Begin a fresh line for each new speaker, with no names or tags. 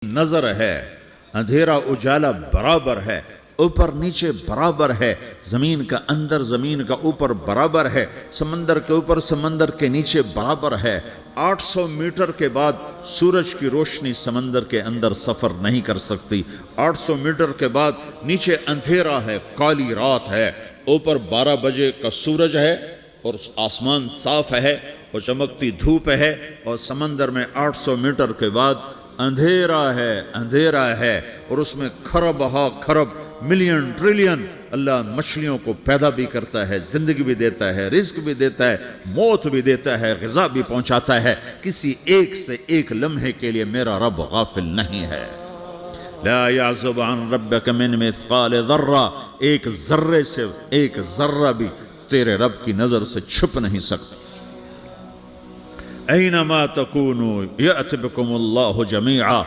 نظر ہے، اندھیرا اجالا برابر ہے، اوپر نیچے برابر ہے، زمین کا اندر زمین کا اوپر برابر ہے، سمندر کے اوپر سمندر کے نیچے برابر ہے۔ 800 میٹر کے بعد سورج کی روشنی سمندر کے اندر سفر نہیں کر سکتی۔ 800 میٹر کے بعد نیچے اندھیرا ہے، کالی رات ہے، اوپر 12 بجے کا سورج ہے اور آسمان صاف ہے اور چمکتی دھوپ ہے، اور سمندر میں 800 میٹر کے بعد اندھیرا ہے اور اس میں کھرب ہا کھرب ملین ٹریلین اللہ مچھلیوں کو پیدا بھی کرتا ہے، زندگی بھی دیتا ہے، رزق بھی دیتا ہے، موت بھی دیتا ہے، غذا بھی پہنچاتا ہے۔ کسی ایک سے ایک لمحے کے لیے میرا رب غافل نہیں ہے۔ لا يعزب عن ربك من مثقال ذرہ، ایک ذرے سے ایک ذرہ بھی تیرے رب کی نظر سے چھپ نہیں سکتا۔ اینما تکونوا یأت بکم اللہ جمیعا،